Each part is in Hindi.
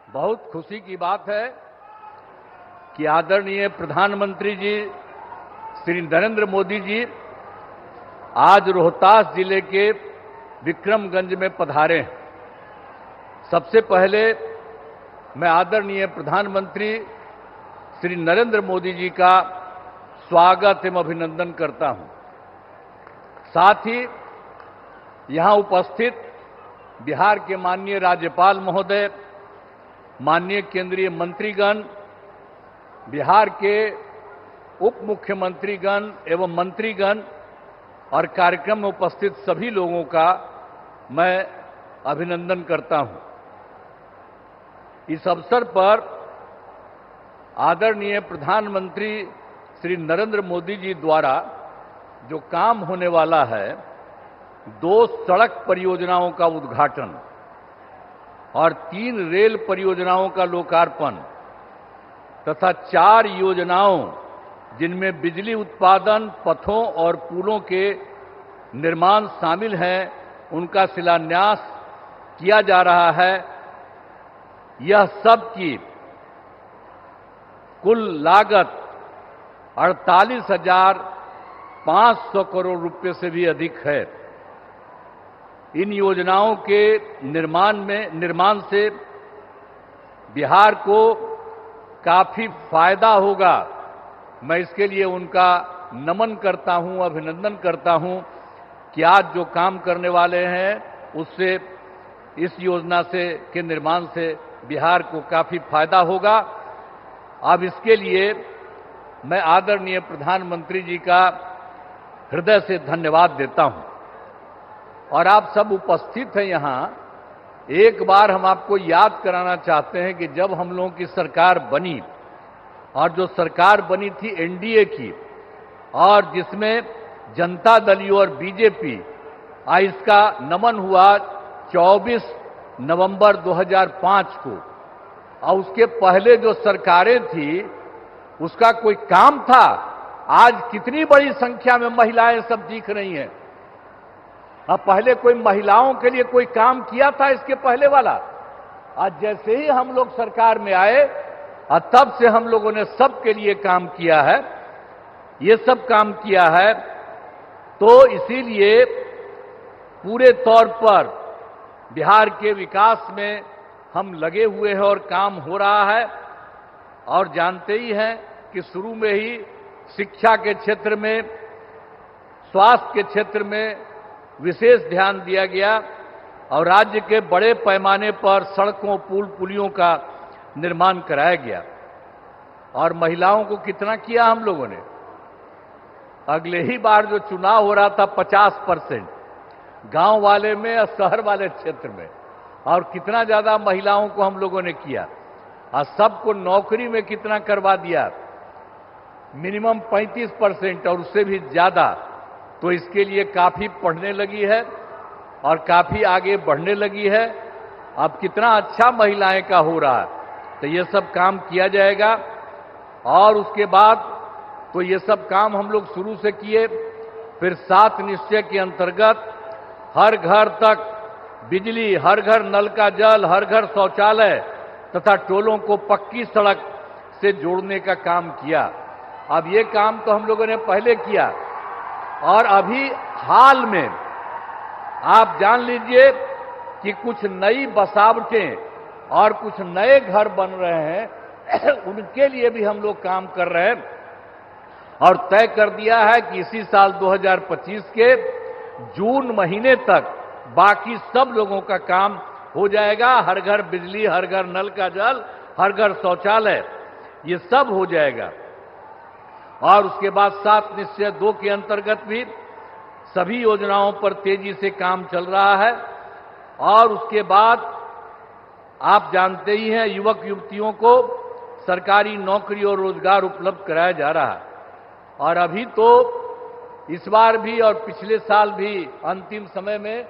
बहुत खुशी की बात है कि आदरणीय प्रधानमंत्री जी श्री नरेंद्र मोदी जी आज रोहतास जिले के विक्रमगंज में पधारे हैं। सबसे पहले मैं आदरणीय प्रधानमंत्री श्री नरेंद्र मोदी जी का स्वागत एवं अभिनंदन करता हूं। साथ ही यहां उपस्थित बिहार के माननीय राज्यपाल महोदय, माननीय केंद्रीय मंत्रीगण, बिहार के उप मुख्यमंत्रीगण एवं मंत्रीगण और कार्यक्रम में उपस्थित सभी लोगों का मैं अभिनंदन करता हूं। इस अवसर पर आदरणीय प्रधानमंत्री श्री नरेंद्र मोदी जी द्वारा जो काम होने वाला है, 2 सड़क परियोजनाओं का उद्घाटन और 3 रेल परियोजनाओं का लोकार्पण तथा 4 योजनाओं जिनमें बिजली उत्पादन, पथों और पुलों के निर्माण शामिल हैं, उनका शिलान्यास किया जा रहा है। यह सब की कुल लागत 48,500 करोड़ रुपए से भी अधिक है। इन योजनाओं के निर्माण से बिहार को काफी फायदा होगा। मैं इसके लिए उनका नमन करता हूं, अभिनंदन करता हूं कि आज जो काम करने वाले हैं उससे, इस योजना से के निर्माण से बिहार को काफी फायदा होगा। अब इसके लिए मैं आदरणीय प्रधानमंत्री जी का हृदय से धन्यवाद देता हूं। और आप सब उपस्थित हैं यहां, एक बार हम आपको याद कराना चाहते हैं कि जब हम लोगों की सरकार बनी, और जो सरकार बनी थी एनडीए की, और जिसमें जनता दल और बीजेपी, इसका नमन हुआ 24 नवंबर 2005 को। और उसके पहले जो सरकारें थी उसका कोई काम था? आज कितनी बड़ी संख्या में महिलाएं सब दिख रही हैं। अब पहले कोई महिलाओं के लिए कोई काम किया था इसके पहले वाला? आज जैसे ही हम लोग सरकार में आए और तब से हम लोगों ने सबके लिए काम किया है, ये सब काम किया है। तो इसीलिए पूरे तौर पर बिहार के विकास में हम लगे हुए हैं और काम हो रहा है। और जानते ही हैं कि शुरू में ही शिक्षा के क्षेत्र में, स्वास्थ्य के क्षेत्र में विशेष ध्यान दिया गया और राज्य के बड़े पैमाने पर सड़कों, पुल, पुलियों का निर्माण कराया गया। और महिलाओं को कितना किया हम लोगों ने? अगले ही बार जो चुनाव हो रहा था 50% गांव वाले में और शहर वाले क्षेत्र में, और कितना ज्यादा महिलाओं को हम लोगों ने किया। और सबको नौकरी में कितना करवा दिया? मिनिमम 35% और उससे भी ज्यादा। तो इसके लिए काफी पढ़ने लगी है और काफी आगे बढ़ने लगी है। अब कितना अच्छा महिलाएं का हो रहा है। तो ये सब काम किया जाएगा। और उसके बाद तो ये सब काम हम लोग शुरू से किए। फिर 7 निश्चय के अंतर्गत हर घर तक बिजली, हर घर नल का जल, हर घर शौचालय तथा टोलों को पक्की सड़क से जोड़ने का काम किया। अब ये काम तो हम लोगों ने पहले किया। और अभी हाल में आप जान लीजिए कि कुछ नई बसावटें और कुछ नए घर बन रहे हैं, उनके लिए भी हम लोग काम कर रहे हैं। और तय कर दिया है कि इसी साल 2025 के जून महीने तक बाकी सब लोगों का काम हो जाएगा। हर घर बिजली, हर घर नल का जल, हर घर शौचालय, ये सब हो जाएगा। और उसके बाद 7 निश्चय 2 के अंतर्गत भी सभी योजनाओं पर तेजी से काम चल रहा है। और उसके बाद आप जानते ही हैं, युवक युवतियों को सरकारी नौकरी और रोजगार उपलब्ध कराया जा रहा है। और अभी तो इस बार भी और पिछले साल भी अंतिम समय में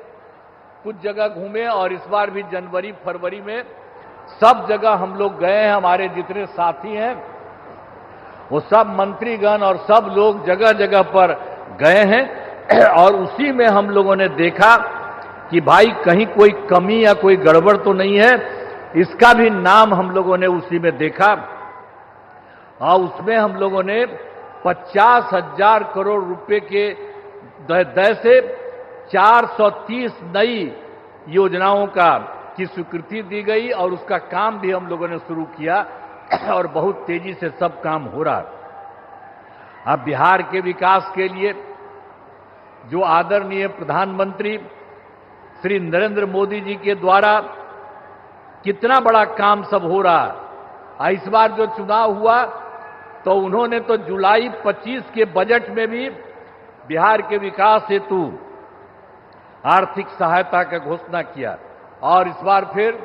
कुछ जगह घूमे, और इस बार भी जनवरी फरवरी में सब जगह हम लोग गए हैं। हमारे जितने साथी हैं वो सब मंत्रीगण और सब लोग जगह जगह पर गए हैं। और उसी में हम लोगों ने देखा कि भाई कहीं कोई कमी या कोई गड़बड़ तो नहीं है। इसका भी नाम हम लोगों ने उसी में देखा और उसमें हम लोगों ने 50,000 करोड़ रुपए के दय से 430 नई योजनाओं की स्वीकृति दी गई और उसका काम भी हम लोगों ने शुरू किया और बहुत तेजी से सब काम हो रहा है। अब बिहार के विकास के लिए जो आदरणीय प्रधानमंत्री श्री नरेंद्र मोदी जी के द्वारा कितना बड़ा काम सब हो रहा है। इस बार जो चुनाव हुआ तो उन्होंने तो जुलाई 25 के बजट में भी बिहार के विकास हेतु आर्थिक सहायता का घोषणा किया और इस बार फिर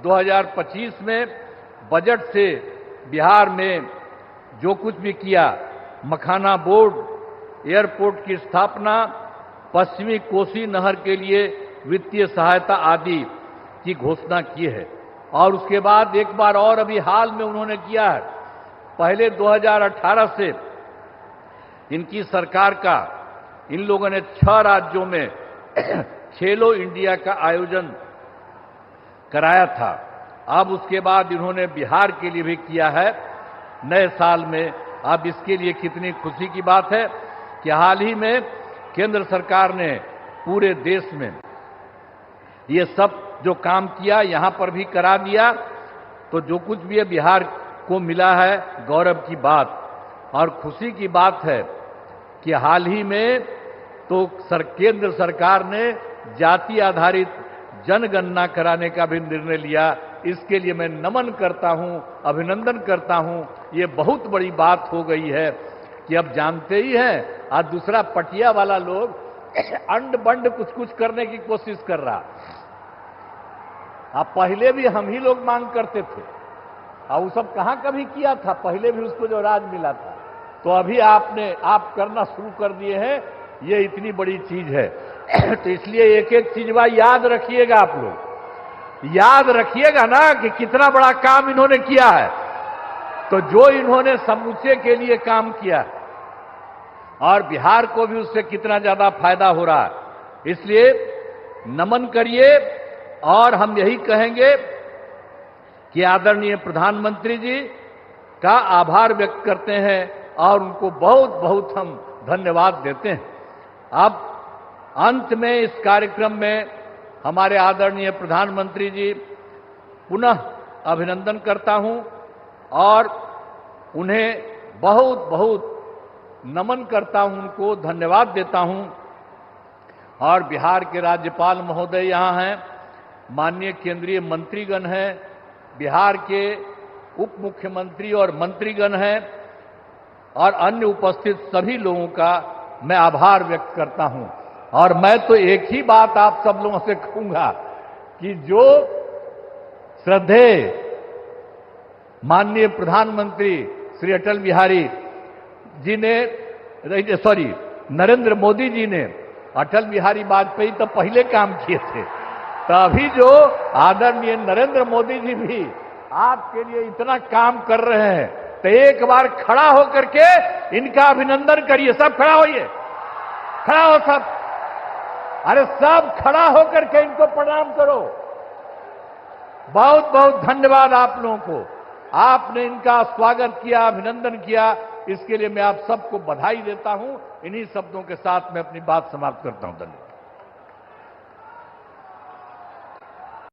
2025 में बजट से बिहार में जो कुछ भी किया, मखाना बोर्ड, एयरपोर्ट की स्थापना, पश्चिमी कोसी नहर के लिए वित्तीय सहायता आदि की घोषणा की है। और उसके बाद एक बार और अभी हाल में उन्होंने किया है, पहले 2018 से इनकी सरकार का इन लोगों ने 6 राज्यों में खेलो इंडिया का आयोजन कराया था। अब उसके बाद इन्होंने बिहार के लिए भी किया है नए साल में। अब इसके लिए कितनी खुशी की बात है कि हाल ही में केंद्र सरकार ने पूरे देश में ये सब जो काम किया यहां पर भी करा दिया। तो जो कुछ भी है बिहार को मिला है, गौरव की बात और खुशी की बात है कि हाल ही में तो केंद्र सरकार ने जाति आधारित जनगणना कराने का भी निर्णय लिया। इसके लिए मैं नमन करता हूं, अभिनंदन करता हूं। ये बहुत बड़ी बात हो गई है कि अब जानते ही हैं आज दूसरा पटिया वाला लोग अंड बंड कुछ कुछ करने की कोशिश कर रहा। अब पहले भी हम ही लोग मांग करते थे और वो सब कहां कभी किया था, पहले भी उसको जो राज मिला था। तो अभी आप करना शुरू कर दिए हैं, ये इतनी बड़ी चीज है। तो इसलिए एक एक चीज याद रखिएगा, आप लोग याद रखिएगा ना कि कितना बड़ा काम इन्होंने किया है। तो जो इन्होंने समूचे के लिए काम किया और बिहार को भी उससे कितना ज्यादा फायदा हो रहा है, इसलिए नमन करिए। और हम यही कहेंगे कि आदरणीय प्रधानमंत्री जी का आभार व्यक्त करते हैं और उनको बहुत बहुत हम धन्यवाद देते हैं। अब अंत में इस कार्यक्रम में हमारे आदरणीय प्रधानमंत्री जी पुनः अभिनंदन करता हूं और उन्हें बहुत बहुत नमन करता हूं, उनको धन्यवाद देता हूं। और बिहार के राज्यपाल महोदय यहां हैं, माननीय केंद्रीय मंत्रीगण हैं, बिहार के उप मुख्यमंत्री और मंत्रीगण हैं और अन्य उपस्थित सभी लोगों का मैं आभार व्यक्त करता हूं। और मैं तो एक ही बात आप सब लोगों से कहूंगा कि जो श्रद्धेय माननीय प्रधानमंत्री श्री अटल बिहारी जी ने नरेंद्र मोदी जी ने अटल बिहारी वाजपेयी तो पहले काम किए थे, तो अभी जो आदरणीय नरेंद्र मोदी जी भी आपके लिए इतना काम कर रहे हैं, तो एक बार खड़ा होकर के इनका अभिनंदन करिए। सब खड़ा होइए, खड़ा हो सब, अरे सब खड़ा होकर के इनको प्रणाम करो। बहुत बहुत धन्यवाद आप लोगों को, आपने इनका स्वागत किया, अभिनंदन किया, इसके लिए मैं आप सबको बधाई देता हूं। इन्हीं शब्दों के साथ मैं अपनी बात समाप्त करता हूं। धन्यवाद।